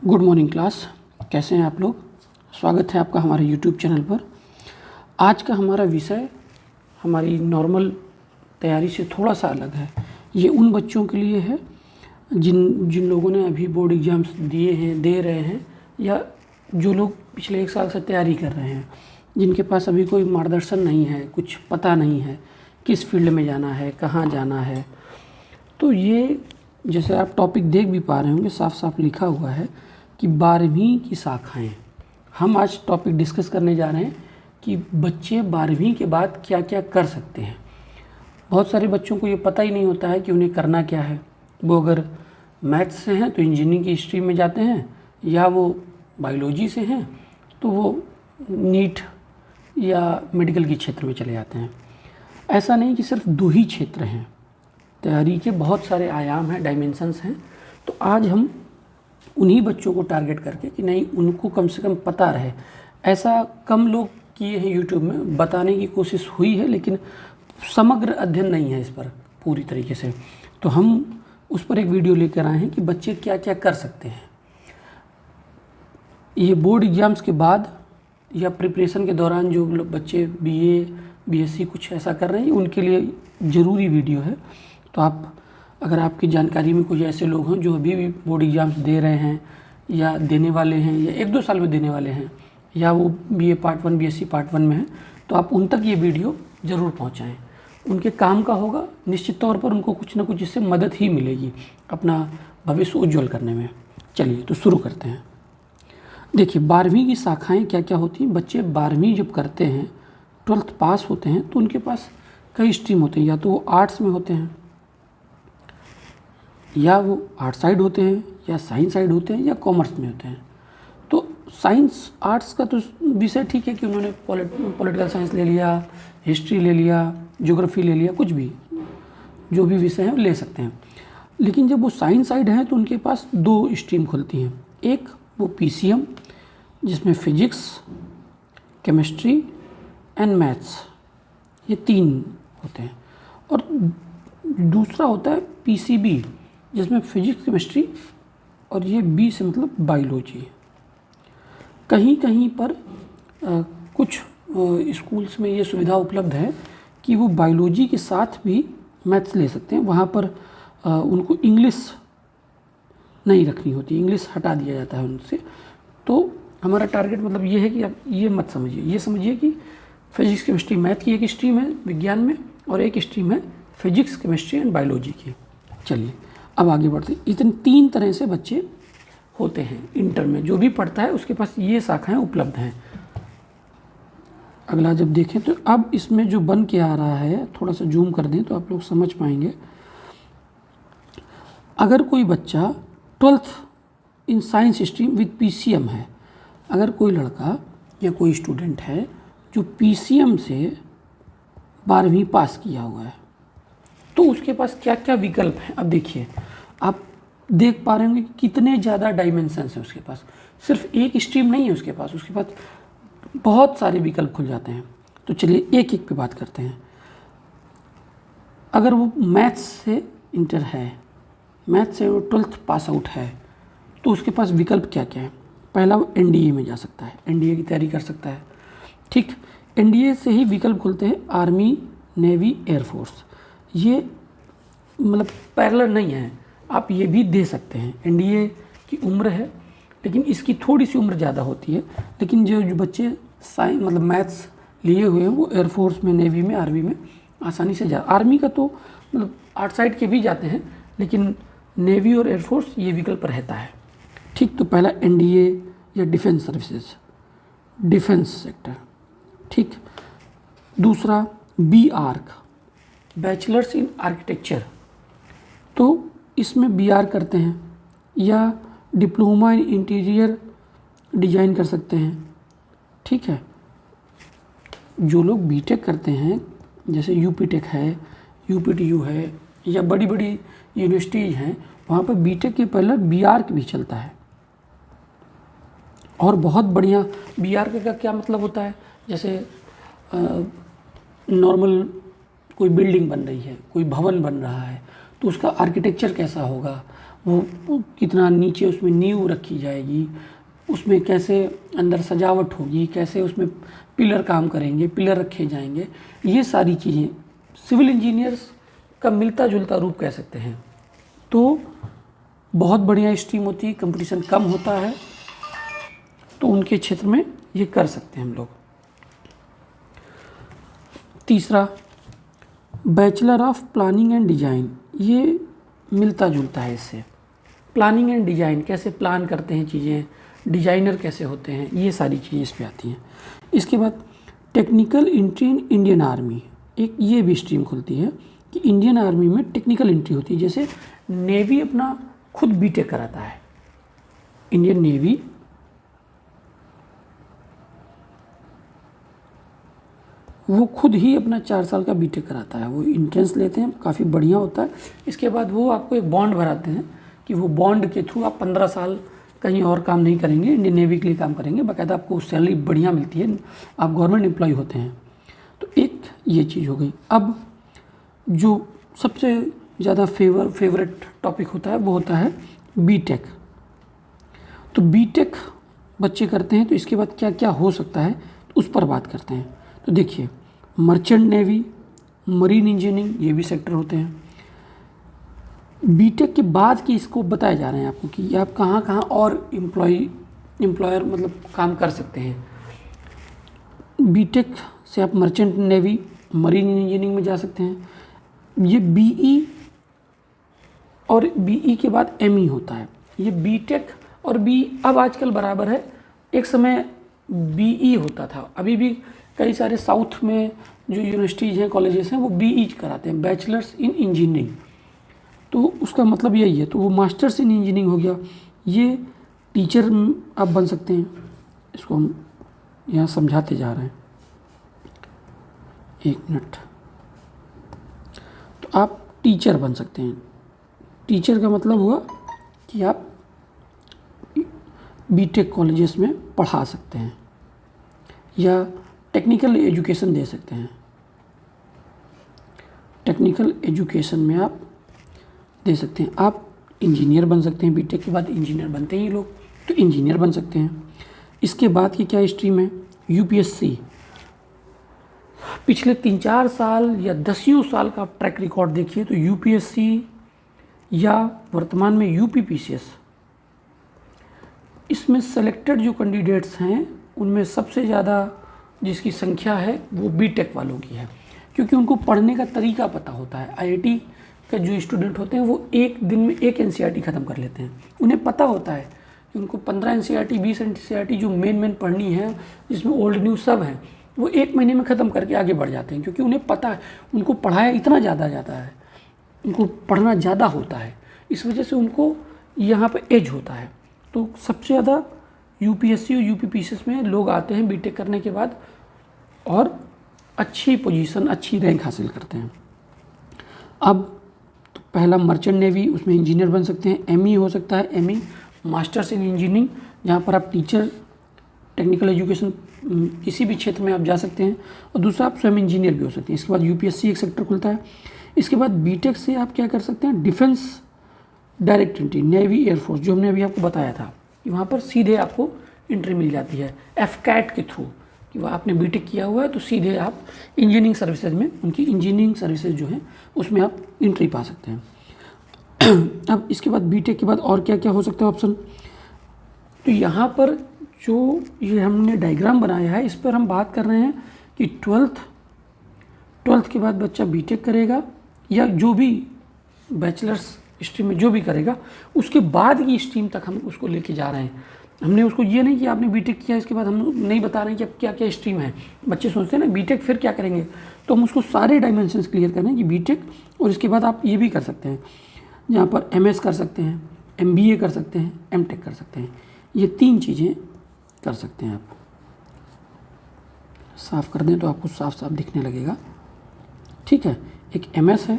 Good morning class. कैसे हैं आप लोग? स्वागत है आपका हमारे यूट्यूब चैनल पर। आज का हमारा विषय हमारी नॉर्मल तैयारी से थोड़ा सा अलग है। ये उन बच्चों के लिए है जिन जिन लोगों ने अभी बोर्ड एग्ज़ाम्स दिए हैं, दे रहे हैं, या जो लोग पिछले 1 साल से तैयारी कर रहे हैं, जिनके पास अभी कोई मार्गदर्शन नहीं है, कुछ पता नहीं है किस फील्ड में जाना है, कहाँ जाना है। तो ये जैसे आप टॉपिक देख भी पा रहे होंगे, साफ साफ लिखा हुआ है कि 12वीं की शाखाएं। हम आज टॉपिक डिस्कस करने जा रहे हैं कि बच्चे 12वीं के बाद क्या क्या कर सकते हैं। बहुत सारे बच्चों को ये पता ही नहीं होता है कि उन्हें करना क्या है। वो अगर मैथ्स से हैं तो इंजीनियरिंग की स्ट्रीम में जाते हैं, या वो बायोलॉजी से हैं तो वो नीट या मेडिकल के क्षेत्र में चले जाते हैं। ऐसा नहीं कि सिर्फ 2 ही क्षेत्र हैं, तैयारी के बहुत सारे आयाम हैं, डायमेंशंस हैं। तो आज हम उन्हीं बच्चों को टारगेट करके कि नहीं, उनको कम से कम पता रहे। ऐसा कम लोग किए हैं, यूट्यूब में बताने की कोशिश हुई है, लेकिन समग्र अध्ययन नहीं है इस पर पूरी तरीके से। तो हम उस पर एक वीडियो लेकर आए हैं कि बच्चे क्या क्या कर सकते हैं। ये बोर्ड एग्ज़ाम्स के बाद या प्रिपरेशन के दौरान जो लोग बच्चे बीए, बीएससी कुछ ऐसा कर रहे हैं, उनके लिए ज़रूरी वीडियो है। तो आप, अगर आपकी जानकारी में कुछ ऐसे लोग हैं जो अभी भी बोर्ड एग्ज़ाम्स दे रहे हैं या देने वाले हैं या 1-2 साल में देने वाले हैं, या वो बीए पार्ट 1, बीएससी पार्ट 1 में हैं, तो आप उन तक ये वीडियो ज़रूर पहुंचाएं। उनके काम का होगा, निश्चित तौर पर उनको कुछ ना कुछ इससे मदद ही मिलेगी अपना भविष्य उज्ज्वल करने में। चलिए तो शुरू करते हैं। देखिए, 12वीं की शाखाएँ क्या क्या होती हैं। बच्चे 12वीं जब करते हैं, 12th पास होते हैं, तो उनके पास कई स्ट्रीम होते हैं। या तो वो आर्ट्स में होते हैं, या वो आर्ट साइड होते हैं, या साइंस साइड होते हैं, या कॉमर्स में होते हैं। तो साइंस आर्ट्स का तो विषय ठीक है कि उन्होंने पॉलिटिकल साइंस ले लिया, हिस्ट्री ले लिया, ज्योग्राफी ले लिया, कुछ भी जो भी विषय हैं ले सकते हैं। लेकिन जब वो साइंस साइड हैं तो उनके पास 2 स्ट्रीम खुलती हैं। एक वो पीसीएम, जिसमें फिजिक्स, केमिस्ट्री एंड मैथ्स, ये 3 होते हैं। और दूसरा होता है पीसीबी, जिसमें फिजिक्स, केमिस्ट्री, और ये बी से मतलब बायोलॉजी। कहीं कहीं पर कुछ स्कूल्स में ये सुविधा उपलब्ध है कि वो बायोलॉजी के साथ भी मैथ्स ले सकते हैं। वहाँ पर उनको इंग्लिश नहीं रखनी होती, इंग्लिश हटा दिया जाता है उनसे। तो हमारा टारगेट मतलब ये है कि आप ये मत समझिए, ये समझिए कि फिजिक्स, केमिस्ट्री, मैथ की एक स्ट्रीम है विज्ञान में, और एक स्ट्रीम है फिजिक्स, केमिस्ट्री एंड बायोलॉजी की। चलिए अब आगे बढ़ते हैं। इतने 3 तरह से बच्चे होते हैं इंटर में। जो भी पढ़ता है उसके पास ये शाखाएं उपलब्ध हैं। अगला जब देखें तो अब इसमें जो बन के आ रहा है, थोड़ा सा जूम कर दें तो आप लोग समझ पाएंगे। अगर कोई बच्चा 12th in science stream with PCM है, अगर कोई लड़का या कोई स्टूडेंट है जो पीसीएम से 12वीं पास किया हुआ है, तो उसके पास क्या क्या विकल्प हैं। अब देखिए, आप देख पा रहे होंगे कि कितने ज़्यादा डायमेंशंस हैं उसके पास। सिर्फ एक स्ट्रीम नहीं है उसके पास बहुत सारे विकल्प खुल जाते हैं। तो चलिए एक एक पे बात करते हैं। अगर वो मैथ्स से इंटर है, मैथ्स से वो 12th पास आउट है, तो उसके पास विकल्प क्या क्या है। पहला, वो एनडीए में जा सकता है, एनडीए की तैयारी कर सकता है। ठीक, एनडीए से ही विकल्प खुलते हैं आर्मी, नेवी, एयरफोर्स। ये मतलब पैरेलल नहीं है, आप ये भी दे सकते हैं। एनडीए की उम्र है, लेकिन इसकी थोड़ी सी उम्र ज़्यादा होती है। लेकिन जो बच्चे साइंस मतलब मैथ्स लिए हुए हैं, वो एयरफोर्स में, नेवी में, आर्मी में आसानी से आर्मी का तो मतलब आर्ट साइड के भी जाते हैं, लेकिन नेवी और एयरफोर्स ये विकल्प रहता है। ठीक, तो पहला एनडीए या डिफेंस सर्विसेज, डिफेंस सेक्टर। ठीक, दूसरा B Arch, bachelors in architecture, तो इसमें बीआर करते हैं, या डिप्लोमा इन इंटीरियर डिजाइन कर सकते हैं। ठीक है, जो लोग बीटेक करते हैं, जैसे यूपीटेक है, यूपीटीयू है, या बड़ी बड़ी यूनिवर्सिटीज़ हैं, वहाँ पर बीटेक के पहले बीआर भी चलता है। और बहुत बढ़िया बीआर का क्या मतलब होता है, जैसे नॉर्मल कोई बिल्डिंग बन रही है, कोई भवन बन रहा है, तो उसका आर्किटेक्चर कैसा होगा, वो कितना नीचे उसमें नींव रखी जाएगी, उसमें कैसे अंदर सजावट होगी, कैसे उसमें पिलर काम करेंगे, पिलर रखे जाएंगे, ये सारी चीज़ें सिविल इंजीनियर्स का मिलता जुलता रूप कह सकते हैं। तो बहुत बढ़िया स्ट्रीम होती है, कंपटीशन कम होता है, तो उनके क्षेत्र में ये कर सकते हैं हम लोग। तीसरा, bachelor of planning and design, ये मिलता जुलता है इससे। प्लानिंग एंड डिजाइन, कैसे प्लान करते हैं चीज़ें, डिजाइनर कैसे होते हैं, ये सारी चीज़ें इस पे आती हैं। इसके बाद technical entry in Indian army, एक ये भी स्ट्रीम खुलती है कि इंडियन आर्मी में टेक्निकल एंट्री होती है। जैसे नेवी अपना खुद बीटेक कराता है, इंडियन नेवी वो खुद ही अपना 4 साल का बीटेक कराता है, वो इंट्रेंस लेते हैं, काफ़ी बढ़िया होता है। इसके बाद वो आपको एक बॉन्ड भराते हैं कि वो बॉन्ड के थ्रू आप 15 साल कहीं और काम नहीं करेंगे, इंडियन नेवी के लिए काम करेंगे, बाकायदा आपको सैलरी बढ़िया मिलती है, आप गवर्नमेंट एम्प्लॉय होते हैं। तो एक ये चीज़ हो गई। अब जो सबसे ज़्यादा फेवरेट टॉपिक होता है वो होता है बीटेक। तो बीटेक बच्चे करते हैं, तो इसके बाद क्या क्या हो सकता है तो उस पर बात करते हैं। तो देखिए, मर्चेंट नेवी, मरीन इंजीनियरिंग, ये भी सेक्टर होते हैं। बीटेक के बाद की इसको बताए जा रहे हैं आपको कि आप कहाँ कहाँ और एम्प्लॉयर मतलब काम कर सकते हैं। बीटेक से आप मर्चेंट नेवी, मरीन इंजीनियरिंग में जा सकते हैं। ये बीई और बीई के बाद एमई होता है। ये बीटेक और बी अब आजकल बराबर है, एक समय बीई होता था। अभी भी कई सारे साउथ में जो यूनिवर्सिटीज़ हैं, कॉलेजेस हैं, वो बीई कराते हैं, बैचलर्स इन इंजीनियरिंग। तो उसका मतलब यही है। तो वो मास्टर्स इन इंजीनियरिंग हो गया। ये टीचर आप बन सकते हैं, इसको हम यहाँ समझाते जा रहे हैं, 1 मिनट। तो आप टीचर बन सकते हैं। टीचर का मतलब हुआ कि आप बीटेक कॉलेजेस में पढ़ा सकते हैं या टेक्निकल एजुकेशन दे सकते हैं। टेक्निकल एजुकेशन में आप दे सकते हैं। आप इंजीनियर बन सकते हैं, बीटेक के बाद इंजीनियर बनते हैं लोग, तो इंजीनियर बन सकते हैं। इसके बाद की क्या स्ट्रीम है, यूपीएससी। पिछले 3-4 साल या 10 साल का ट्रैक रिकॉर्ड देखिए तो यूपीएससी या वर्तमान में यूपीपीसीएस, इसमें सेलेक्टेड जो कैंडिडेट्स हैं उनमें सबसे ज़्यादा जिसकी संख्या है वो बीटेक वालों की है, क्योंकि उनको पढ़ने का तरीका पता होता है। आईआईटी के जो स्टूडेंट होते हैं वो एक दिन में एक एनसीईआरटी ख़त्म कर लेते हैं। उन्हें पता होता है कि उनको 15 एनसीईआरटी 20 एनसीईआरटी जो मेन पढ़नी है, जिसमें ओल्ड न्यू सब है, वो 1 महीने में ख़त्म करके आगे बढ़ जाते हैं, क्योंकि उन्हें पता है, उनको पढ़ाया इतना ज़्यादा जाता है, उनको पढ़ना ज़्यादा होता है, इस वजह से उनको यहाँ पर एज होता है। तो सबसे ज़्यादा यूपीएससी और यूपीपीसीएस में लोग आते हैं बीटेक करने के बाद और अच्छी पोजीशन, अच्छी रैंक हासिल करते हैं। अब तो पहला मर्चेंट नेवी, उसमें इंजीनियर बन सकते हैं। एमई हो सकता है, एमई मास्टर्स इन इंजीनियरिंग, जहाँ पर आप टीचर, टेक्निकल एजुकेशन किसी भी क्षेत्र में आप जा सकते हैं। और दूसरा, आप स्वयं इंजीनियर भी हो सकते हैं। इसके बाद यूपीएससी एक सेक्टर खुलता है। इसके बाद बीटेक से आप क्या कर सकते हैं, defence direct entry, navy, air force, जो हमने अभी आपको बताया था कि वहाँ पर सीधे आपको एंट्री मिल जाती है एफकैट के थ्रू, कि वह आपने बीटेक किया हुआ है तो सीधे आप इंजीनियरिंग सर्विसेज में, उनकी इंजीनियरिंग सर्विसेज जो हैं उसमें आप एंट्री पा सकते हैं। अब इसके बाद बीटेक के बाद और क्या क्या हो सकता है ऑप्शन, तो यहाँ पर जो ये हमने डायग्राम बनाया है इस पर हम बात कर रहे हैं कि ट्वेल्थ के बाद बच्चा बीटेक करेगा या जो भी बैचलर्स स्ट्रीम में जो भी करेगा, उसके बाद की स्ट्रीम तक हम उसको लेके जा रहे हैं। हमने उसको ये नहीं कि आपने बीटेक किया इसके बाद हम नहीं बता रहे हैं कि अब क्या क्या स्ट्रीम है। बच्चे सोचते हैं ना बीटेक फिर क्या करेंगे, तो हम उसको सारे डायमेंशंस क्लियर कर रहे हैं कि बीटेक और इसके बाद आप ये भी कर सकते हैं, जहाँ पर एमएस कर सकते हैं, एमबीए कर सकते हैं, एमटेक कर सकते हैं। ये 3 चीज़ें कर सकते हैं आप। साफ़ कर दें तो आपको साफ साफ दिखने लगेगा, ठीक है। एक एमएस है,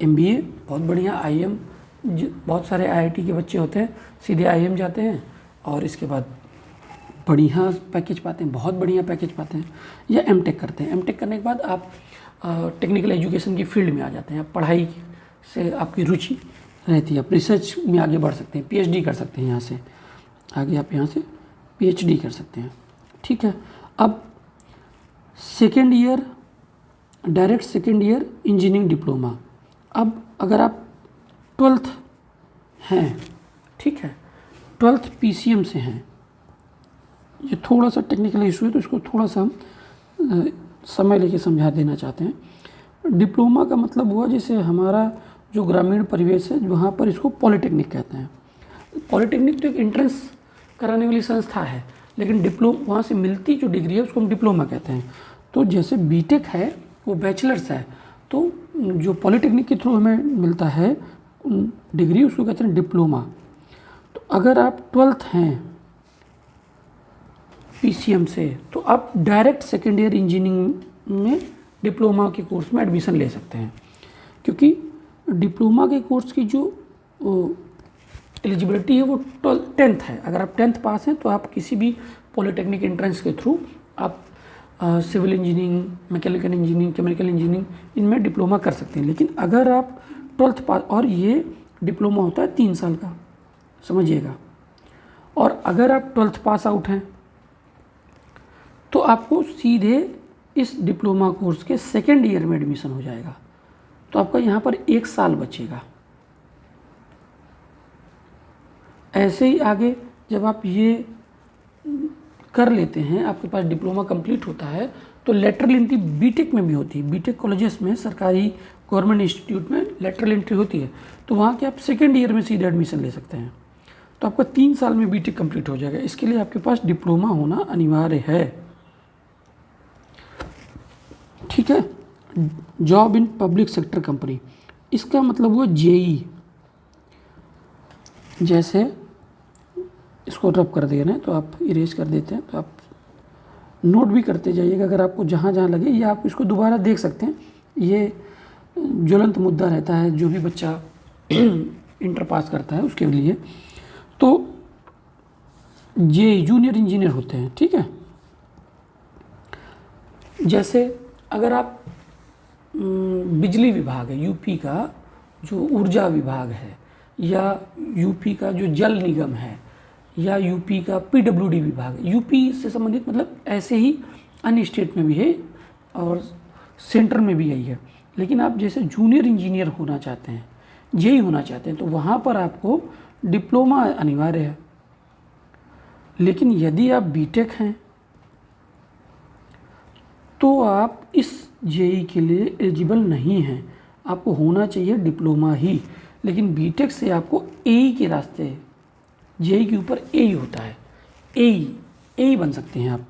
एमबीए बहुत बढ़िया, आईएम, बहुत सारे आईआईटी के बच्चे होते हैं सीधे आईएम जाते हैं और इसके बाद बढ़िया पैकेज पाते हैं, बहुत बढ़िया पैकेज पाते हैं। या एमटेक करते हैं। एमटेक करने के बाद आप टेक्निकल एजुकेशन की फील्ड में आ जाते हैं। आप पढ़ाई से आपकी रुचि रहती है। आप रिसर्च में आगे बढ़ सकते हैं, पीएचडी कर सकते हैं, यहाँ से आगे आप यहाँ से पीएचडी कर सकते हैं। ठीक है। अब second year, direct second year engineering diploma. अब अगर आप 12th हैं, ठीक है, 12th पीसीएम से हैं, ये थोड़ा सा टेक्निकल इशू है तो इसको थोड़ा सा हम समय लेके समझा देना चाहते हैं। डिप्लोमा का मतलब हुआ जैसे हमारा जो ग्रामीण परिवेश है वहाँ पर इसको पॉलिटेक्निक कहते हैं। पॉलिटेक्निक तो एक एंट्रेंस कराने वाली संस्था है, लेकिन वहाँ से मिलती जो डिग्री है उसको हम डिप्लोमा कहते हैं। तो जैसे बीटेक है वो बैचलर्स है, तो जो पॉलिटेक्निक के थ्रू हमें मिलता है डिग्री उसको कहते हैं डिप्लोमा। तो अगर आप 12th हैं पीसीएम से तो आप डायरेक्ट सेकेंड ईयर इंजीनियरिंग में डिप्लोमा के कोर्स में एडमिशन ले सकते हैं, क्योंकि डिप्लोमा के कोर्स की जो एलिजिबिलिटी है वो 10th है। अगर आप 10th पास हैं तो आप किसी भी पॉलिटेक्निक एंट्रेंस के थ्रू आप civil engineering, mechanical engineering, chemical engineering इनमें डिप्लोमा कर सकते हैं। लेकिन अगर आप 12th पास, और ये डिप्लोमा होता है 3 साल का, समझिएगा, और अगर आप 12th पास आउट हैं तो आपको सीधे इस डिप्लोमा कोर्स के सेकेंड ईयर में एडमिशन हो जाएगा। तो आपका यहाँ पर 1 साल बचेगा। ऐसे ही आगे जब आप ये कर लेते हैं, आपके पास डिप्लोमा कंप्लीट होता है, तो लेटरल एंट्री बीटेक में भी होती है। बीटेक कॉलेजेस में, सरकारी गवर्नमेंट इंस्टीट्यूट में लेटरल एंट्री होती है, तो वहाँ के आप सेकेंड ईयर में सीधे एडमिशन ले सकते हैं। तो आपका 3 साल में बीटेक कंप्लीट हो जाएगा। इसके लिए आपके पास डिप्लोमा होना अनिवार्य है। ठीक है। Job in public sector company, इसका मतलब हुआ जेई। जैसे इसको रब कर देना है तो आप इरेज कर देते हैं, तो आप नोट भी करते जाइएगा अगर आपको जहाँ जहाँ लगे, या आप इसको दोबारा देख सकते हैं। ये ज्वलंत मुद्दा रहता है जो भी बच्चा इंटर पास करता है उसके लिए। तो जे जूनियर इंजीनियर होते हैं। ठीक है। जैसे अगर आप बिजली विभाग है यूपी का, जो ऊर्जा विभाग है, या यूपी का जो जल निगम है, या यूपी का पीडब्ल्यूडी विभाग, यूपी से संबंधित मतलब ऐसे ही अन्य स्टेट में भी है और सेंटर में भी यही है। लेकिन आप जैसे जूनियर इंजीनियर होना चाहते हैं, जेई होना चाहते हैं, तो वहाँ पर आपको डिप्लोमा अनिवार्य है। लेकिन यदि आप बीटेक हैं तो आप इस जेई के लिए एलिजिबल नहीं हैं, आपको होना चाहिए डिप्लोमा ही। लेकिन बीटेक से आपको एई के रास्ते, जेई के ऊपर एई होता है, एई बन सकते हैं आप।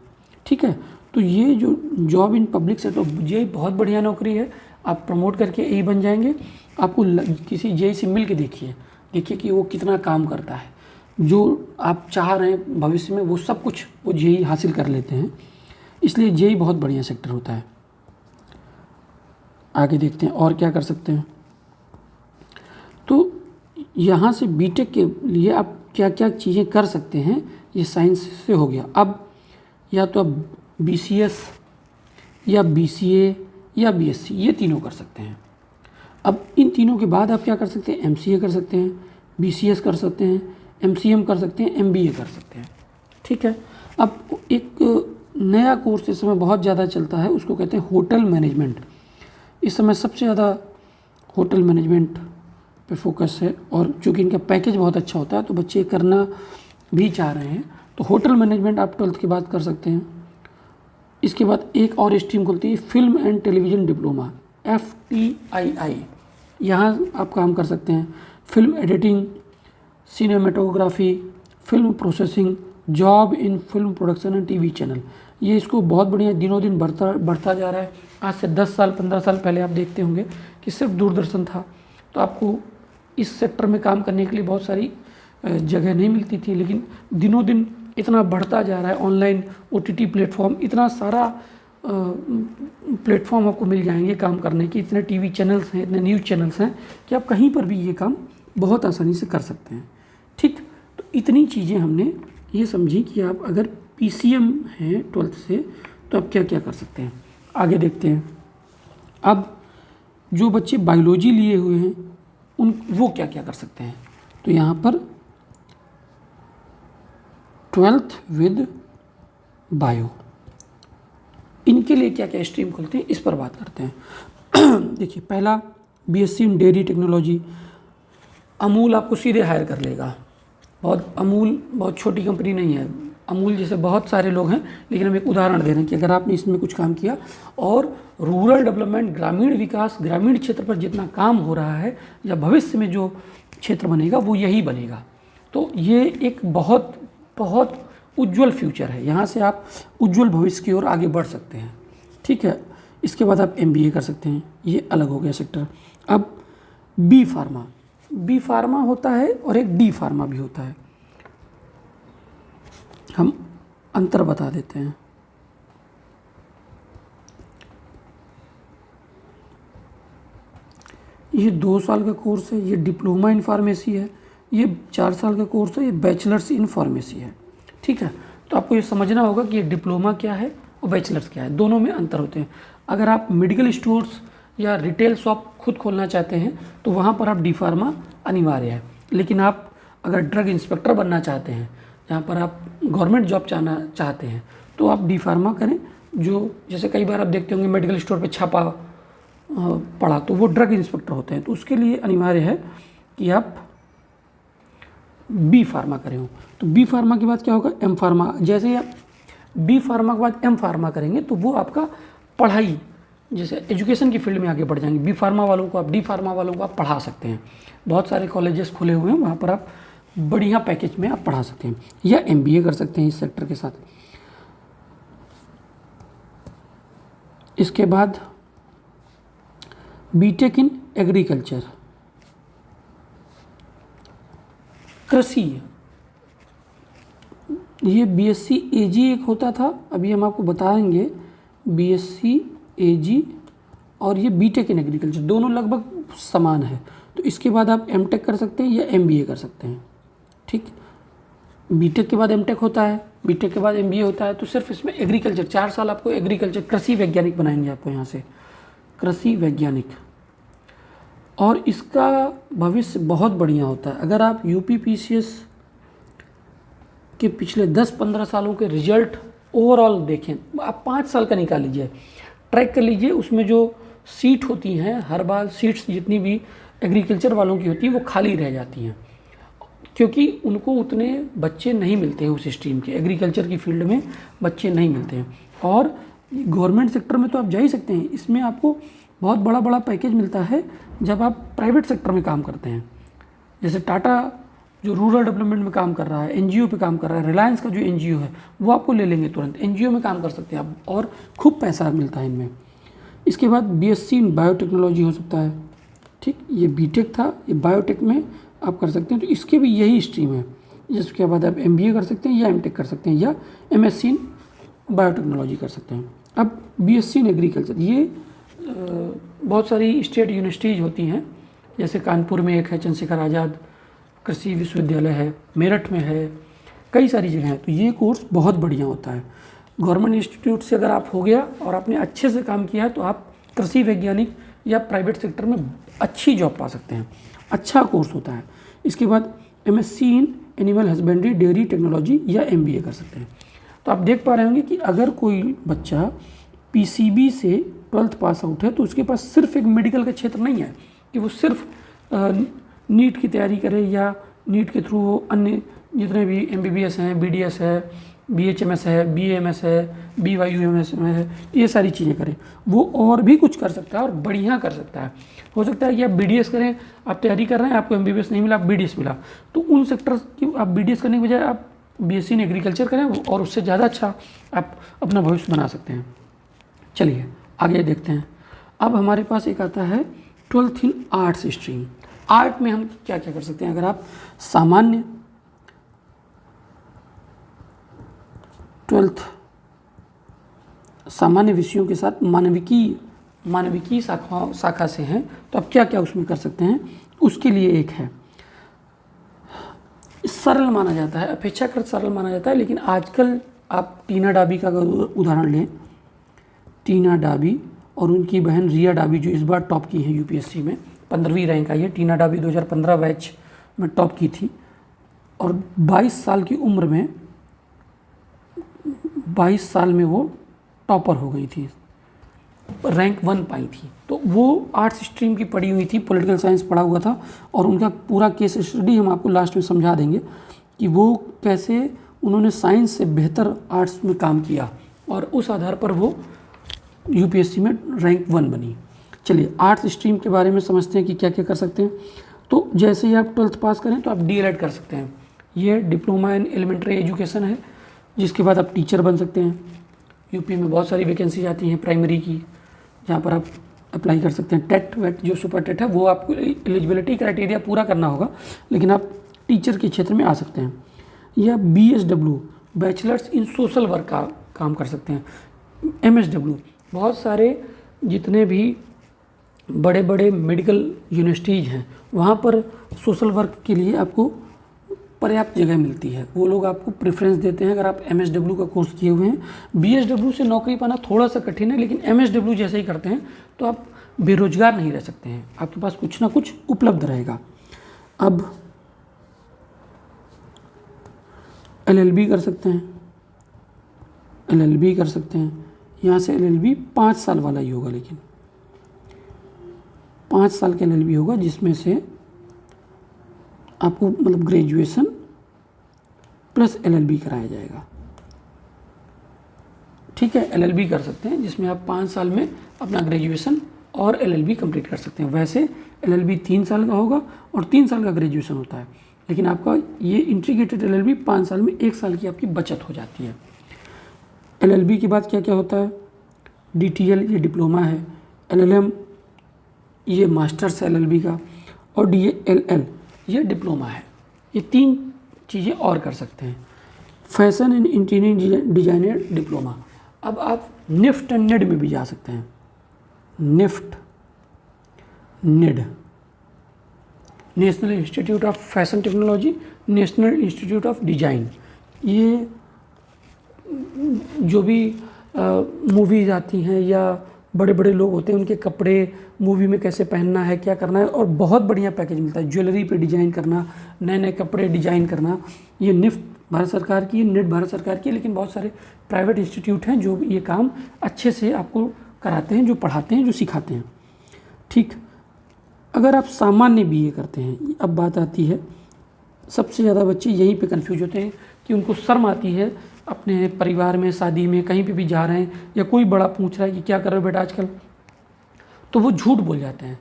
ठीक है। तो ये जो job in public sector, JE बहुत बढ़िया नौकरी है, आप प्रमोट करके एई बन जाएंगे। आपको किसी जेई से मिल के देखिए कि वो कितना काम करता है, जो आप चाह रहे हैं भविष्य में वो सब कुछ वो जेई हासिल कर लेते हैं। इसलिए जेई बहुत बढ़िया सेक्टर होता है। आगे देखते हैं और क्या कर सकते हैं। तो यहाँ से बीटेक के लिए आप क्या क्या चीज़ें कर सकते हैं, ये साइंस से हो गया। अब या तो आप बीसीएस या बीसीए या बीएससी, ये तीनों कर सकते हैं। अब इन तीनों के बाद आप क्या कर सकते हैं, एमसीए कर सकते हैं, बीसीएस कर सकते हैं, एमसीएम कर सकते हैं, एमबीए कर सकते हैं। ठीक है। अब एक नया कोर्स इस समय बहुत ज़्यादा चलता है, उसको कहते हैं होटल मैनेजमेंट। इस समय सबसे ज़्यादा होटल मैनेजमेंट पे फोकस है, और चूँकि इनका पैकेज बहुत अच्छा होता है तो बच्चे करना भी चाह रहे हैं। तो होटल मैनेजमेंट आप 12th के बाद कर सकते हैं। इसके बाद एक और स्ट्रीम खुलती है film and television diploma, FTII। यहाँ आप काम कर सकते हैं film editing, cinematography, film processing, job in film production and TV channel. ये इसको बहुत बढ़िया दिनों दिन बढ़ता जा रहा है। आज से 10 साल 15 साल पहले आप देखते होंगे कि सिर्फ दूरदर्शन था, तो आपको इस सेक्टर में काम करने के लिए बहुत सारी जगह नहीं मिलती थी। लेकिन दिनों दिन इतना बढ़ता जा रहा है, ऑनलाइन OTT प्लेटफॉर्म, इतना सारा प्लेटफॉर्म आपको मिल जाएंगे काम करने की, इतने टीवी चैनल्स हैं, इतने न्यूज़ चैनल्स हैं कि आप कहीं पर भी ये काम बहुत आसानी से कर सकते हैं। ठीक। तो इतनी चीज़ें हमने ये समझी कि आप अगर PCM हैं 12th से तो आप क्या क्या कर सकते हैं। आगे देखते हैं। अब जो बच्चे बायोलॉजी लिए हुए हैं वो क्या क्या कर सकते हैं। तो यहाँ पर 12th विद बायो, इनके लिए क्या क्या स्ट्रीम खुलती है इस पर बात करते हैं। देखिए, पहला BSc in dairy technology. Amul आपको सीधे हायर कर लेगा। अमूल बहुत छोटी कंपनी नहीं है। अमूल जैसे बहुत सारे लोग हैं, लेकिन हम एक उदाहरण दे रहे हैं कि अगर आपने इसमें कुछ काम किया और रूरल डेवलपमेंट, ग्रामीण विकास, ग्रामीण क्षेत्र पर जितना काम हो रहा है या भविष्य में जो क्षेत्र बनेगा वो यही बनेगा। तो ये एक बहुत बहुत उज्जवल फ्यूचर है। यहाँ से आप उज्जवल भविष्य की ओर आगे बढ़ सकते हैं। ठीक है, इसके बाद आप एमबीए कर सकते हैं, ये अलग हो गया सेक्टर। अब बी फार्मा, बी फार्मा होता है और एक डी फार्मा भी होता है। हम अंतर बता देते हैं। ये 2 साल का कोर्स है, ये डिप्लोमा इन फार्मेसी है। ये 4 साल का कोर्स है, ये बैचलर्स इन फार्मेसी है। ठीक है, तो आपको ये समझना होगा कि ये डिप्लोमा क्या है और बैचलर्स क्या है, दोनों में अंतर होते हैं। अगर आप मेडिकल स्टोर्स या रिटेल शॉप खुद खोलना चाहते हैं तो वहाँ पर आप डी फार्मा अनिवार्य है। लेकिन आप अगर ड्रग इंस्पेक्टर बनना चाहते हैं, जहाँ पर आप गवर्नमेंट जॉब चाहते हैं, तो आप डी फार्मा करें। जो जैसे कई बार आप देखते होंगे मेडिकल स्टोर पे छापा पड़ा, तो वो ड्रग इंस्पेक्टर होते हैं। तो उसके लिए अनिवार्य है कि आप बी फार्मा करें हो। तो बी फार्मा के बाद क्या होगा, एम फार्मा। जैसे ही आप बी फार्मा के बाद एम फार्मा करेंगे तो वो आपका पढ़ाई, जैसे एजुकेशन की फील्ड में आगे बढ़ जाएंगे। बी फार्मा वालों को आप, डी फार्मा वालों को आप पढ़ा सकते हैं। बहुत सारे कॉलेजेस खुले हुए हैं, वहाँ पर आप बढ़िया पैकेज में आप पढ़ा सकते हैं, या एमबीए कर सकते हैं इस सेक्टर के साथ। इसके बाद बीटेक इन एग्रीकल्चर, कृषि। ये बीएससी एजी एक होता था, अभी हम आपको बताएंगे। बीएससी एजी और ये बीटेक इन एग्रीकल्चर दोनों लगभग समान है। तो इसके बाद आप एमटेक कर सकते हैं या एमबीए कर सकते हैं। ठीक, बीटेक के बाद एमटेक होता है, बीटेक के बाद एमबीए होता है। तो सिर्फ इसमें एग्रीकल्चर 4 साल आपको एग्रीकल्चर, कृषि वैज्ञानिक बनाएंगे आपको यहाँ से, कृषि वैज्ञानिक। और इसका भविष्य बहुत बढ़िया होता है। अगर आप यूपीपीसीएस के पिछले 10-15 सालों के रिजल्ट ओवरऑल देखें, आप 5 साल का निकाल लीजिए, ट्रैक कर लीजिए, उसमें जो सीट होती हैं, हर बार सीट्स जितनी भी एग्रीकल्चर वालों की होती हैं वो खाली रह जाती हैं, क्योंकि उनको उतने बच्चे नहीं मिलते हैं उस स्ट्रीम के। एग्रीकल्चर की फील्ड में बच्चे नहीं मिलते हैं। और गवर्नमेंट सेक्टर में तो आप जा ही सकते हैं, इसमें आपको बहुत बड़ा बड़ा पैकेज मिलता है जब आप प्राइवेट सेक्टर में काम करते हैं। जैसे टाटा जो रूरल डेवलपमेंट में काम कर रहा है, एनजीओ पे काम कर रहा है, रिलायंस का जो एनजीओ है वो आपको ले लेंगे तुरंत, एनजीओ में काम कर सकते हैं आप, और खूब पैसा मिलता है इनमें। इसके बाद बीएससी इन बायोटेक्नोलॉजी हो सकता है। ठीक, ये बीटेक था, ये बायोटेक में आप कर सकते हैं। तो इसके भी यही स्ट्रीम है। जिसके बाद आप एमबीए कर सकते हैं या एमटेक कर सकते हैं या एमएससी इन बायोटेक्नोलॉजी कर सकते हैं। अब बीएससी इन एग्रीकल्चर, ये बहुत सारी स्टेट यूनिवर्सिटीज़ होती हैं, जैसे कानपुर में एक है, चंद्रशेखर आज़ाद कृषि विश्वविद्यालय है, मेरठ में है, कई सारी जगह हैं। तो ये कोर्स बहुत बढ़िया होता है। गवर्नमेंट इंस्टीट्यूट से अगर आप हो गया और आपने अच्छे से काम किया है तो आप कृषि वैज्ञानिक या प्राइवेट सेक्टर में अच्छी जॉब पा सकते हैं। अच्छा कोर्स होता है। इसके बाद MSc in animal husbandry dairy technology या एमबीए कर सकते हैं। तो आप देख पा रहे होंगे कि अगर कोई बच्चा पीसीबी से 12th पास आउट है तो उसके पास सिर्फ एक मेडिकल का क्षेत्र नहीं है कि वो सिर्फ नीट की तैयारी करे या नीट के थ्रू वो अन्य जितने भी एमबीबीएस हैं, बीडीएस है, बीएचएमएस है, बीएमएस है, बीवाईयूएमएस में है, ये सारी चीज़ें करें। वो और भी कुछ कर सकता है और बढ़िया कर सकता है। हो सकता है कि आप बीडीएस करें, आप तैयारी कर रहे हैं, आपको एमबीबीएस नहीं मिला, आप बीडीएस मिला, तो उन सेक्टर की आप बीडीएस करने की बजाय आप बीएससी इन एग्रीकल्चर करें और उससे ज़्यादा अच्छा आप अपना भविष्य बना सकते हैं। चलिए आगे देखते हैं। अब हमारे पास एक आता है 12th in arts stream. Art में हम क्या क्या कर सकते हैं। अगर आप सामान्य 12th सामान्य विषयों के साथ मानविकी शाखा से हैं तो आप क्या क्या उसमें कर सकते हैं, उसके लिए एक है, सरल माना जाता है, अपेक्षाकृत सरल माना जाता है। लेकिन आजकल आप टीना डाबी का उदाहरण लें, टीना डाबी और उनकी बहन रिया डाबी जो इस बार टॉप की हैं यूपीएससी में, 15वीं रैंक आई है। टीना डाबी 2015 बैच में टॉप की थी और 22 साल की उम्र में 22 साल में वो टॉपर हो गई थी, रैंक 1 पाई थी। तो वो आर्ट्स स्ट्रीम की पढ़ी हुई थी, पॉलिटिकल साइंस पढ़ा हुआ था और उनका पूरा केस स्टडी हम आपको लास्ट में समझा देंगे कि वो कैसे उन्होंने साइंस से बेहतर आर्ट्स में काम किया और उस आधार पर वो यूपीएससी में रैंक 1 बनी। चलिए आर्ट्स स्ट्रीम के बारे में समझते हैं कि क्या क्या कर सकते हैं। तो जैसे ही आप 12th पास करें तो आप डीएलएड कर सकते हैं। ये डिप्लोमा इन एलिमेंट्री एजुकेशन है, जिसके बाद आप टीचर बन सकते हैं। यूपी में बहुत सारी वैकेंसी आती हैं प्राइमरी की, जहाँ पर आप अप्लाई कर सकते हैं। टेट वेट जो सुपर टेट है वो आपको एलिजिबिलिटी क्राइटेरिया पूरा करना होगा, लेकिन आप टीचर के क्षेत्र में आ सकते हैं। या BSW bachelors in social work का काम कर सकते हैं। MSW बहुत सारे जितने भी बड़े बड़े मेडिकल यूनिवर्सिटीज़ हैं वहाँ पर सोशल वर्क के लिए आपको पर्याप्त जगह मिलती है, वो लोग आपको प्रेफरेंस देते हैं अगर आप MSW का कोर्स किए हुए हैं। BSW से नौकरी पाना थोड़ा सा कठिन है, लेकिन MSW जैसे ही करते हैं तो आप बेरोजगार नहीं रह सकते हैं, आपके पास कुछ ना कुछ उपलब्ध रहेगा। अब LLB कर सकते हैं, LLB कर सकते हैं। यहाँ से LLB 5 साल वाला ही होगा, लेकिन 5 साल का LLB होगा, जिसमें से आपको मतलब ग्रेजुएशन प्लस LLB कराया जाएगा। ठीक है, LLB कर सकते हैं जिसमें आप 5 साल में अपना ग्रेजुएशन और LLB कंप्लीट कर सकते हैं। वैसे LLB 3 साल का होगा और 3 साल का ग्रेजुएशन होता है, लेकिन आपका ये इंटीग्रेटेड LLB 5 साल में 1 साल की आपकी बचत हो जाती है। LLB के बाद क्या क्या होता है? DTL ये डिप्लोमा है, LLM ये मास्टर्स है LLB का, और DLL ये डिप्लोमा है। ये 3 चीज़ें और कर सकते हैं। Fashion and interior designer diploma. अब आप निफ्ट एंड नेड में भी जा सकते हैं। NIFT NID National Institute of Fashion Technology, National Institute of Design, ये जो भी मूवीज़ आती हैं या बड़े बड़े लोग होते हैं उनके कपड़े मूवी में कैसे पहनना है, क्या करना है, और बहुत बढ़िया पैकेज मिलता है। ज्वेलरी पे डिज़ाइन करना, नए नए कपड़े डिज़ाइन करना, ये निफ्ट भारत सरकार की, नेट भारत सरकार की, लेकिन बहुत सारे प्राइवेट इंस्टीट्यूट हैं जो ये काम अच्छे से आपको कराते हैं, जो पढ़ाते हैं, जो सिखाते हैं। ठीक, अगर आप सामान्य BA करते हैं, अब बात आती है, सबसे ज़्यादा बच्चे यहीं पे कंफ्यूज होते हैं कि उनको शर्म आती है अपने परिवार में, शादी में, कहीं पे भी जा रहे हैं या कोई बड़ा पूछ रहा है कि क्या कर रहे हो बेटा आजकल, तो वो झूठ बोल जाते हैं।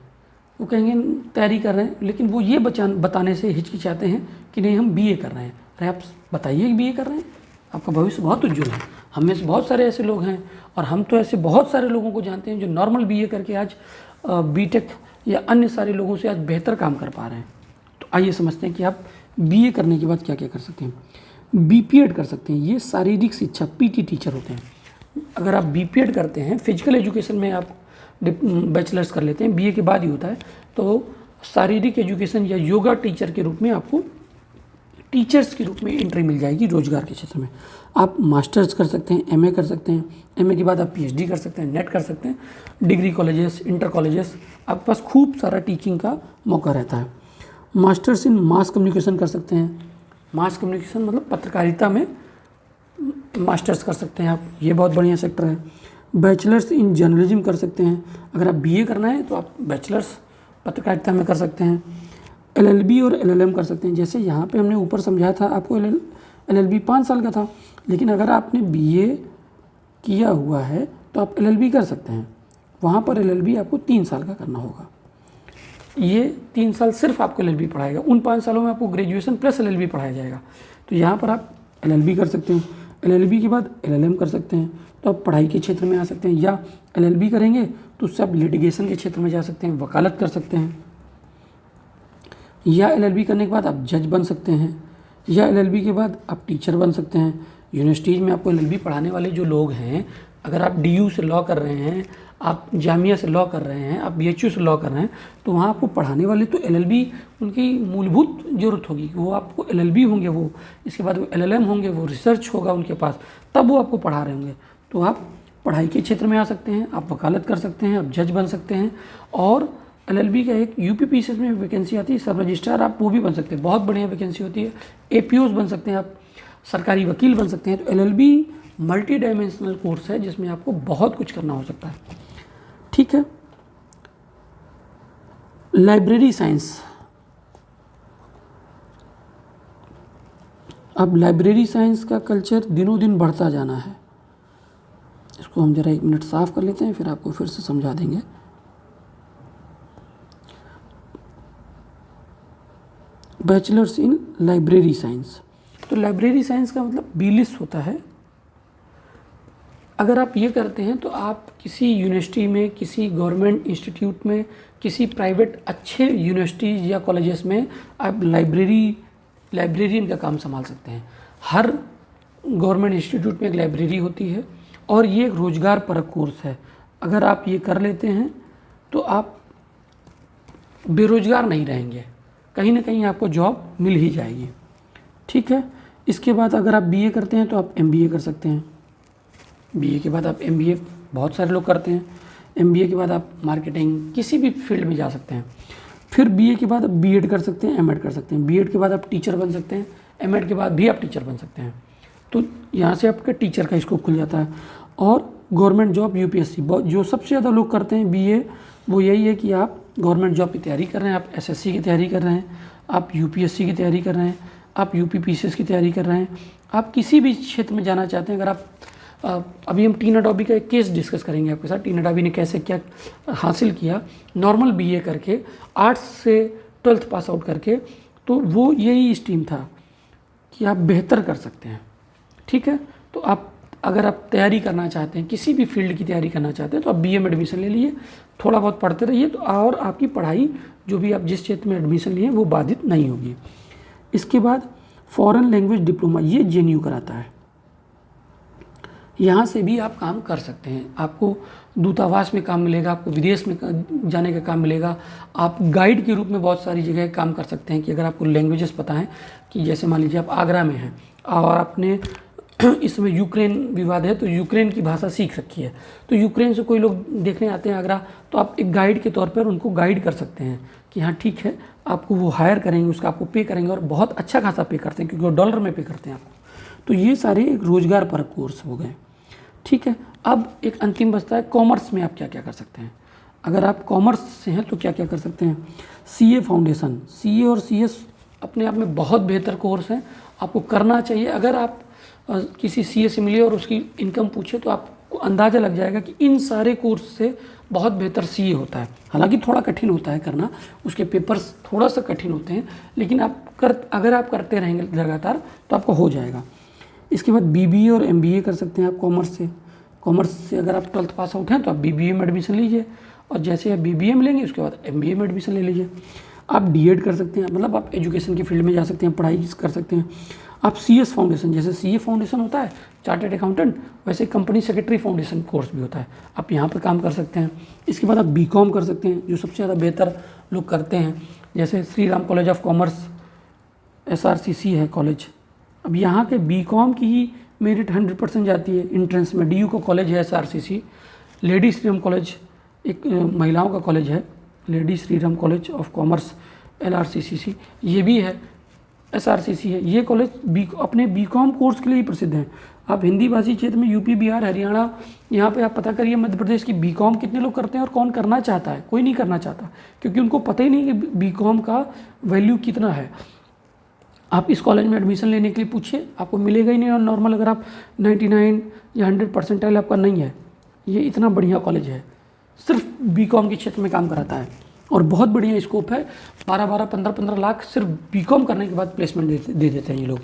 वो कहेंगे तैयारी कर रहे हैं, लेकिन वो ये बताने से हिचकिचाते हैं कि नहीं हम BA कर रहे हैं। अरे आप बताइए कि BA कर रहे हैं, आपका भविष्य बहुत उज्जवल है। हम में से बहुत सारे ऐसे लोग हैं और हम तो ऐसे बहुत सारे लोगों को जानते हैं जो नॉर्मल BA करके आज B.Tech या अन्य सारे लोगों से आज बेहतर काम कर पा रहे हैं। तो आइए समझते हैं कि आप BA करने के बाद क्या क्या कर सकते हैं। BPED कर सकते हैं, ये शारीरिक शिक्षा PT टीचर होते हैं। अगर आप BPED करते हैं, फिजिकल एजुकेशन में आप बैचलर्स कर लेते हैं, BA के बाद ही होता है, तो शारीरिक एजुकेशन या योगा टीचर के रूप में आपको टीचर्स के रूप में एंट्री मिल जाएगी रोजगार के क्षेत्र में। आप मास्टर्स कर सकते हैं, MA कर सकते हैं, MA के बाद आप PhD कर सकते हैं, नेट कर सकते हैं, डिग्री कॉलेजेस, इंटर कॉलेजेस, आपके पास खूब सारा टीचिंग का मौका रहता है। मास्टर्स इन मास कम्युनिकेशन कर सकते हैं, मास कम्युनिकेशन मतलब पत्रकारिता में मास्टर्स कर सकते हैं आप, ये बहुत बढ़िया सेक्टर है। बैचलर्स इन जर्नलिज्म कर सकते हैं, अगर आप BA करना है तो आप बैचलर्स पत्रकारिता में कर सकते हैं। LLB और LLM कर सकते हैं, जैसे यहाँ पे हमने ऊपर समझाया था आपको, LLB 5 साल का था, लेकिन अगर आपने BA किया हुआ है तो आप LLB कर सकते हैं। वहाँ पर LLB आपको 3 साल का करना होगा। ये 3 साल सिर्फ आपको LLB पढ़ाएगा, उन 5 सालों में आपको ग्रेजुएशन प्लस LLB पढ़ाया जाएगा। तो यहाँ पर आप LLB कर सकते हैं। LLB के बाद LLM कर सकते हैं, तो आप पढ़ाई के क्षेत्र में आ सकते हैं, या LLB करेंगे तो उससे आप लिटिगेशन के क्षेत्र में जा सकते हैं, वकालत कर सकते हैं, या LLB करने के बाद आप जज बन सकते हैं, या LLB के बाद आप टीचर बन सकते हैं। यूनिवर्सिटीज़ में आपको LLB पढ़ाने वाले जो लोग हैं, अगर आप DU से लॉ कर रहे हैं, आप जामिया से लॉ कर रहे हैं, आप BHU से लॉ कर रहे हैं, तो वहाँ आपको पढ़ाने वाले तो LLB उनकी मूलभूत ज़रूरत होगी, वो आपको LLB होंगे, वो इसके बाद वो LLM होंगे, वो रिसर्च होगा उनके पास, तब वो आपको पढ़ा रहे होंगे। तो आप पढ़ाई के क्षेत्र में आ सकते हैं, आप वकालत कर सकते हैं, आप जज बन सकते हैं, और LLB का एक UPPCS में वैकेंसी आती है, सब रजिस्ट्रार आप वो भी बन सकते हैं, बहुत बढ़िया वैकेंसी होती है। APOs बन सकते हैं आप, सरकारी वकील बन सकते हैं। तो LLB मल्टी डायमेंशनल कोर्स है जिसमें आपको बहुत कुछ करना हो सकता है। ठीक है। लाइब्रेरी साइंस, अब लाइब्रेरी साइंस का कल्चर दिनों दिन बढ़ता जाना है। इसको हम जरा 1 मिनट साफ कर लेते हैं, फिर आपको फिर से समझा देंगे। बैचलर्स इन लाइब्रेरी साइंस, तो लाइब्रेरी साइंस का मतलब बीलिस होता है। अगर आप ये करते हैं तो आप किसी यूनिवर्सिटी में, किसी गवर्नमेंट इंस्टीट्यूट में, किसी प्राइवेट अच्छे यूनिवर्सिटीज़ या कॉलेजेस में आप लाइब्रेरियन का काम संभाल सकते हैं। हर गवर्नमेंट इंस्टीट्यूट में एक लाइब्रेरी होती है और ये एक रोज़गार परक कोर्स है। अगर आप ये कर लेते हैं तो आप बेरोज़गार नहीं रहेंगे, कहीं ना कहीं आपको जॉब मिल ही जाएगी। ठीक है। इसके बाद अगर आप BA करते हैं तो आप MBA कर सकते हैं। BA के बाद आप MBA, बहुत सारे लोग करते हैं। MBA के बाद आप मार्केटिंग, किसी भी फील्ड में जा सकते हैं। फिर BA के बाद आप B.Ed कर सकते हैं, M.Ed कर सकते हैं। B.Ed के बाद आप टीचर बन सकते हैं, M.Ed के बाद भी आप टीचर बन सकते हैं। तो यहाँ से आपका टीचर का स्कोप खुल जाता है। और गवर्नमेंट जॉब UPSC, जो सबसे ज़्यादा लोग करते हैं BA, वो यही है कि आप गवर्नमेंट जॉब की तैयारी कर रहे हैं, आप SSC की तैयारी कर रहे हैं, आप UPSC की तैयारी कर रहे हैं, आप UPPCS की तैयारी कर रहे हैं, आप किसी भी क्षेत्र में जाना चाहते हैं। अगर आप अभी हम टीना डॉबी का एक केस डिस्कस करेंगे आपके साथ। टीना डॉबी ने कैसे क्या हासिल किया नॉर्मल BA करके, आर्ट्स से 12th पास आउट करके। तो वो यही स्ट्रीम था कि आप बेहतर कर सकते हैं। ठीक है। तो आप अगर आप तैयारी करना चाहते हैं, किसी भी फील्ड की तैयारी करना चाहते हैं, तो आप BA में एडमिशन ले लीजिए, थोड़ा बहुत पढ़ते रहिए, तो और आपकी पढ़ाई जो भी आप जिस क्षेत्र में एडमिशन लिए वो बाधित नहीं होगी। इसके बाद फॉरेन लैंग्वेज डिप्लोमा, ये JNU कराता है। यहाँ से भी आप काम कर सकते हैं। आपको दूतावास में काम मिलेगा, आपको विदेश में जाने का काम मिलेगा। आप गाइड के रूप में बहुत सारी जगह काम कर सकते हैं कि अगर आपको लैंग्वेजेस पता है, कि जैसे मान लीजिए आप आगरा में हैं और आपने इसमें यूक्रेन विवाद है तो यूक्रेन की भाषा सीख रखी है, तो यूक्रेन से कोई लोग देखने आते हैं आगरा, तो आप एक गाइड के तौर पर उनको गाइड कर सकते हैं कि हाँ ठीक है, आपको वो हायर करेंगे, उसका आपको पे करेंगे और बहुत अच्छा खासा पे करते हैं क्योंकि वो डॉलर में पे करते हैं आपको। तो ये सारे एक रोज़गार परक कोर्स हो गए। ठीक है। अब एक अंतिम बचता है कॉमर्स में आप क्या क्या कर सकते हैं। अगर आप कॉमर्स से हैं तो क्या क्या कर सकते हैं। CA फाउंडेशन, CA और CS अपने आप में बहुत बेहतर कोर्स हैं, आपको करना चाहिए। अगर आप किसी CA से मिले और उसकी इनकम पूछे तो आपको अंदाज़ा लग जाएगा कि इन सारे कोर्स से बहुत बेहतर CA होता है। हालांकि थोड़ा कठिन होता है करना, उसके पेपर्स थोड़ा सा कठिन होते हैं, लेकिन अगर आप करते रहेंगे लगातार तो आपको हो जाएगा। इसके बाद BBA और MBA कर सकते हैं आप कॉमर्स से। कॉमर्स से अगर आप 12th पास आउट हैं तो आप BBA में एडमिशन लीजिए, और जैसे आप BBA में लेंगे उसके बाद MBA में एडमिशन ले लीजिए। आप D.Ed कर सकते हैं, मतलब आप एजुकेशन की फील्ड में जा सकते हैं, पढ़ाई कर सकते हैं। आप CS फाउंडेशन, जैसे CA फाउंडेशन होता है चार्टर्ड अकाउंटेंट, वैसे कंपनी सेक्रेटरी फाउंडेशन कोर्स भी होता है, आप यहाँ पर काम कर सकते हैं। इसके बाद आप BCom कर सकते हैं, जो सबसे ज़्यादा बेहतर लोग करते हैं, जैसे Shri Ram college of commerce SRCC है कॉलेज। अब यहाँ के BCom की ही मेरिट 100% जाती है एंट्रेंस में। DU का कॉलेज है SRCC। लेडी श्रीराम कॉलेज एक महिलाओं का कॉलेज है, lady Shriram college of commerce LRCCC, ये भी है SRCC है। ये कॉलेज अपने BCom कोर्स के लिए ही प्रसिद्ध है। आप हिंदी भाषी क्षेत्र में UP, बिहार, हरियाणा, यहाँ पे आप पता करिए मध्य प्रदेश की BCom कितने लोग करते हैं और कौन करना चाहता है। कोई नहीं करना चाहता, क्योंकि उनको पता ही नहीं कि BCom का वैल्यू कितना है। आप इस कॉलेज में एडमिशन लेने के लिए पूछिए, आपको मिलेगा ही नहीं। और नॉर्मल अगर आप 99 या 100 परसेंटाइल आपका नहीं है, ये इतना बढ़िया कॉलेज है, सिर्फ BCom के क्षेत्र में काम कराता है और बहुत बढ़िया स्कोप है। 12-12, 15-15 लाख सिर्फ BCom करने के बाद प्लेसमेंट दे देते हैं ये लोग।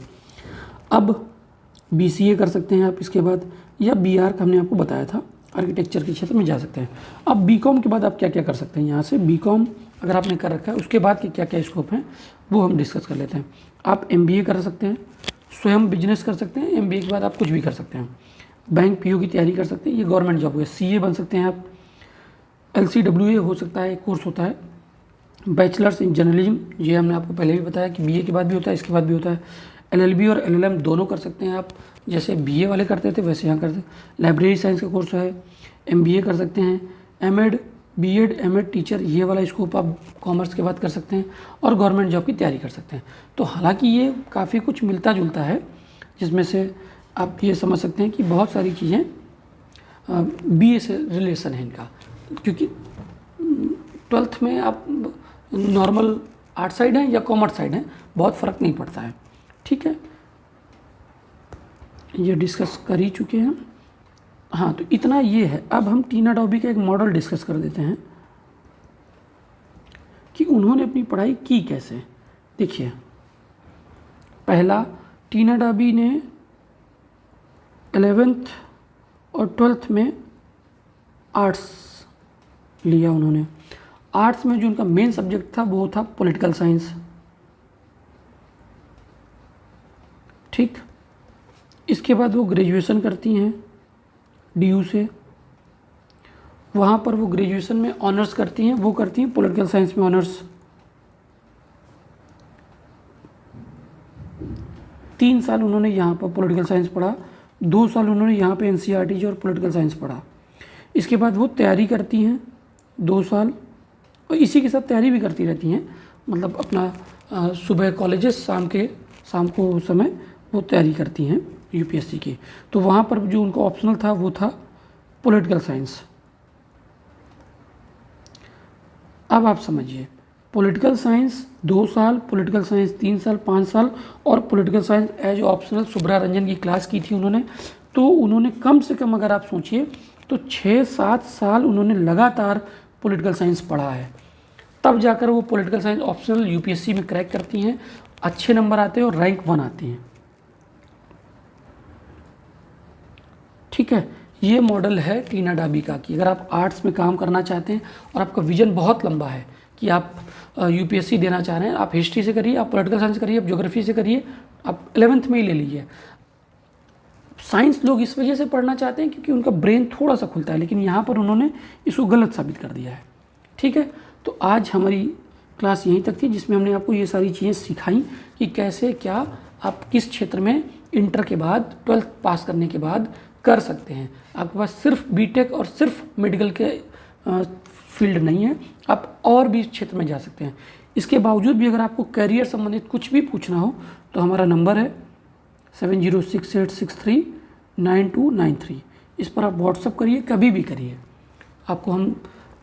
अब BCA कर सकते हैं आप इसके बाद, या BR का हमने आपको बताया था, आर्किटेक्चर के क्षेत्र में जा सकते हैं। अब BCom के बाद आप क्या क्या कर सकते हैं। यहाँ से BCom अगर आपने कर रखा है, उसके बाद के क्या क्या स्कोप हैं वो हम डिस्कस कर लेते हैं। आप MBA कर सकते हैं, स्वयं बिजनेस कर सकते हैं। MBA के बाद आप कुछ भी कर सकते हैं, बैंक PO की तैयारी कर सकते हैं, ये गवर्नमेंट जॉब है। CA बन सकते हैं आप, LCWA हो सकता है, एक कोर्स होता है, बैचलर्स इन जर्नलिज्म, ये हमने आपको पहले भी बताया कि BA के बाद भी होता है, इसके बाद भी होता है। LLB और LLM दोनों कर सकते हैं आप, जैसे BA वाले करते थे वैसे यहाँ करते हैं। लाइब्रेरी साइंस का कोर्स है, MBA कर सकते हैं। M.Ed बीएड एमएड टीचर ये वाला स्कोप आप कॉमर्स के बाद कर सकते हैं और गवर्नमेंट जॉब की तैयारी कर सकते हैं। तो हालांकि ये काफ़ी कुछ मिलता जुलता है, जिसमें से आप ये समझ सकते हैं कि बहुत सारी चीज़ें बीए से रिलेशन है इनका, क्योंकि 12th में आप नॉर्मल आर्ट साइड हैं या कॉमर्स साइड हैं, बहुत फ़र्क नहीं पड़ता है। ठीक है, ये डिस्कस कर ही चुके हैं। हाँ, तो इतना ये है। अब हम टीना डॉबी का एक मॉडल डिस्कस कर देते हैं कि उन्होंने अपनी पढ़ाई की कैसे। देखिए, पहला, टीना डॉबी ने 11th और 12th में आर्ट्स लिया। उन्होंने आर्ट्स में जो उनका मेन सब्जेक्ट था वो था पॉलिटिकल साइंस। ठीक, इसके बाद वो ग्रेजुएशन करती हैं डीयू से। वहाँ पर वो ग्रेजुएशन में ऑनर्स करती हैं, वो करती हैं पॉलिटिकल साइंस में ऑनर्स। 3 साल उन्होंने यहाँ पर पॉलिटिकल साइंस पढ़ा, 2 साल उन्होंने यहाँ पे एनसीईआरटी और पॉलिटिकल साइंस पढ़ा। इसके बाद वो तैयारी करती हैं 2 साल, और इसी के साथ तैयारी भी करती रहती हैं, मतलब अपना सुबह कॉलेजेस, शाम को समय वो तैयारी करती हैं यूपीएससी की। तो वहाँ पर जो उनका ऑप्शनल था वो था पॉलिटिकल साइंस। अब आप समझिए, पॉलिटिकल साइंस 2 साल, पॉलिटिकल साइंस 3 साल, 5 साल, और political science as optional Subra Ranjan की क्लास की थी उन्होंने। तो उन्होंने कम से कम, अगर आप सोचिए तो 6-7 साल उन्होंने लगातार पॉलिटिकल साइंस पढ़ा है, तब जाकर वो पॉलिटिकल साइंस ऑप्शनल यूपीएससी में क्रैक करती हैं, अच्छे नंबर आते हैं और रैंक 1 आते हैं। ठीक है, ये मॉडल है टीना डॉबी का कि अगर आप आर्ट्स में काम करना चाहते हैं और आपका विजन बहुत लंबा है कि आप यूपीएससी देना चाह रहे हैं, आप हिस्ट्री से करिए, आप पॉलिटिकल साइंस करिए, आप ज्योग्राफी से करिए, आप 11th में ही ले लीजिए। साइंस लोग इस वजह से पढ़ना चाहते हैं क्योंकि उनका ब्रेन थोड़ा सा खुलता है, लेकिन यहाँ पर उन्होंने इसको गलत साबित कर दिया है। ठीक है, तो आज हमारी क्लास यहीं तक थी, जिसमें हमने आपको ये सारी चीज़ें सिखाई कि कैसे क्या आप किस क्षेत्र में इंटर के बाद 12th पास करने के बाद कर सकते हैं। आपके पास सिर्फ बीटेक और सिर्फ मेडिकल के फील्ड नहीं है, आप और भी क्षेत्र में जा सकते हैं। इसके बावजूद भी अगर आपको करियर संबंधित कुछ भी पूछना हो तो हमारा नंबर है 7068639293। इस पर आप व्हाट्सअप करिए, कभी भी करिए। आपको हम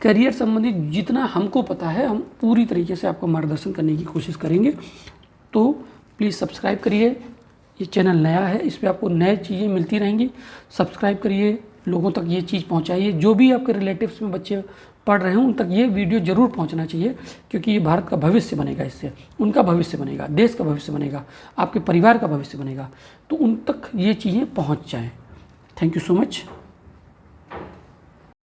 करियर संबंधित जितना हमको पता है, हम पूरी तरीके से आपका मार्गदर्शन करने की कोशिश करेंगे। तो प्लीज़ सब्सक्राइब करिए, ये चैनल नया है, इस पर आपको नए चीज़ें मिलती रहेंगी। सब्सक्राइब करिए, लोगों तक ये चीज़ पहुंचाइए। जो भी आपके रिलेटिव्स में बच्चे पढ़ रहे हैं उन तक ये वीडियो ज़रूर पहुंचना चाहिए, क्योंकि ये भारत का भविष्य बनेगा, इससे उनका भविष्य बनेगा, देश का भविष्य बनेगा, आपके परिवार का भविष्य बनेगा। तो उन तक ये चीज़ें पहुँच जाएँ। Thank you so much.